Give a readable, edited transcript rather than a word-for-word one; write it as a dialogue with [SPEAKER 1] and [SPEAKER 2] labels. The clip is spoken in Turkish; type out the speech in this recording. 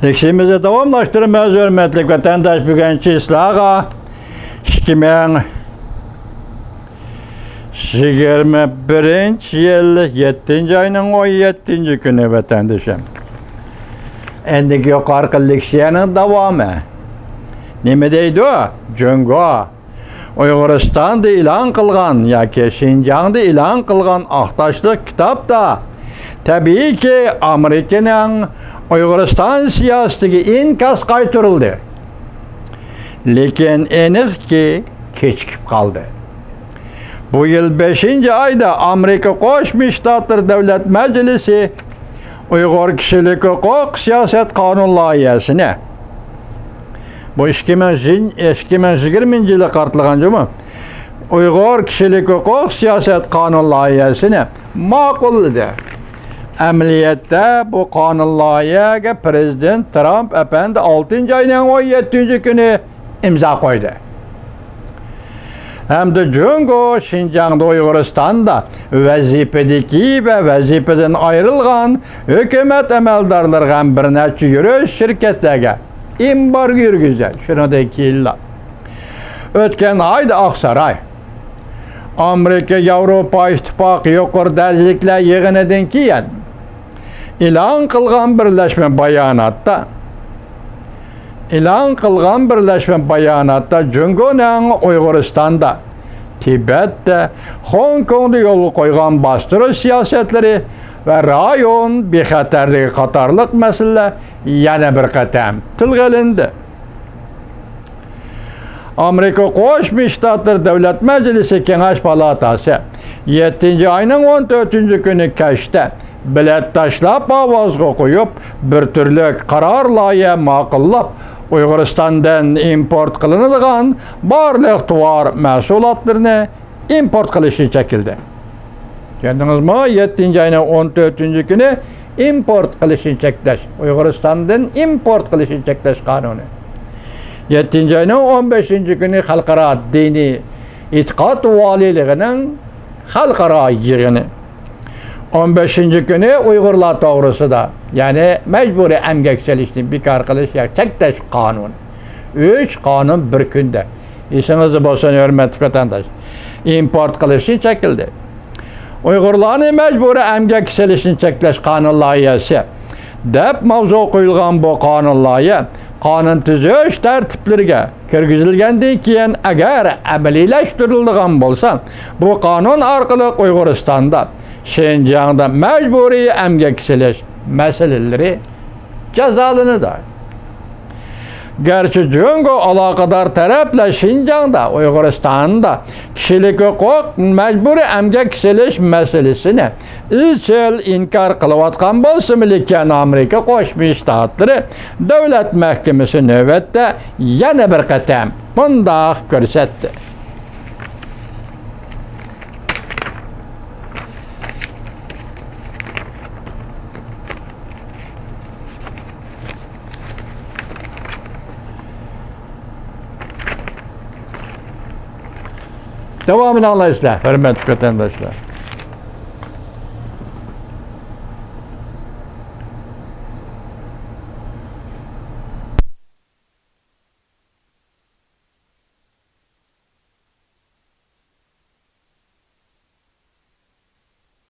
[SPEAKER 1] İşimizi davamlaştırmaz hürmetli vatandaş bugünkü islaha 2021 yıl 7. ayının 17. günü vatandaşım. Endiki yukarı leksiyanın devamı. Nime deydi o? Cungo. Uyg'uristonda ilan qilgan yoki Şinjan'da ilan qilgan Aqtaşlık kitap da tabii ki Amerika'nın Uyg'uriston siyosatiga inkas qaytarildi. Lekin aniq ki kechikib qoldi. Bu yıl 5. ayda Amerika Qo'shma Shtatlar Davlat Majlisi Uyg'ur kishilik huquq siyosat qonun loyihasini bu 2020 yılı qartılğancı mı? Uyg'ur kishilik huquq siyosat qonun loyihasini ma'qulladi. Amaliyotda bu qonun loyihaga Prezident Trump efendi 6. ayning 17. günü imzo qo'ydi. Hamda Jungo Şinjan'da Uyg'uristonda vazifadagi va vazifadan ayrilgan hukumat amaldorlariga ham bir necha yurish shirkatlarga embargo yurgizdi. Shuningdek yillar. O'tgan oyda Oqsaroy Amerika Yevropa İttifaqı yuqori darajaliklar yig'inidan keyin e'lon qilgan birlashma bayonotda Jungo'ning Uyg'uristonda, Tibetda, Hong Kongda yo'l qo'ygan bostirish siyosatlari va rayon bexatarligi qatorliq masalalar yana bir qatam tilga olindi. Amerika Qo'shma Shtatlar Davlat Majlisi Kengash palatasi 7. ayning 14. günü kashda bilet tashlab ovozga qo'yib bir turli qaror loyiha ma'qullab Uyg'uristondan import qilinadigan barliq tovar mahsulotlarini import qilishni chekildi. Ko'rdingizmi? 7. ayning 14. günü import qilishni cheklash, Uyg'uristondan import qilishni cheklash qonuni. 7. ayning 15. günü xalqaro diniy e'tiqod valiyligining xalqaro yig'ini. 15. günü Uyg'urlar to'g'risida, ya'ni majburiy emgak selishni bekor qilish yoki cheklash qonuni. 3 qonun bir kunda. Esingizda bo'lsin, hurmatli vatandosh. Import qilishni chekildi. Uyg'urlarni majburiy emgak selishni cheklash qonun loyihasi deb mavzu qo'yilgan bu qonun loyiha qonun tuzish tartiblariga kirgizilgandan keyin agar amaliylashtirilgan bo'lsa, bu qonun orqali Uyg'uristonda, Şinjan'da mecburi emgak silish meseleleri cezalanadi. Gerçi Jungo alakadar taraflar Şinjan'da, Uyg'uristonda kishilik huquq mecburi emgak silish meselesini izchil inkar qilayotgan bo'lsa-mu, lekin Amerika Qo'shma Shtatlari Davlat Mahkamasi navbatda yana bir qatam bundoq ko'rsatdi. Devamını anlayışlar, hürmetli vatandaşlar.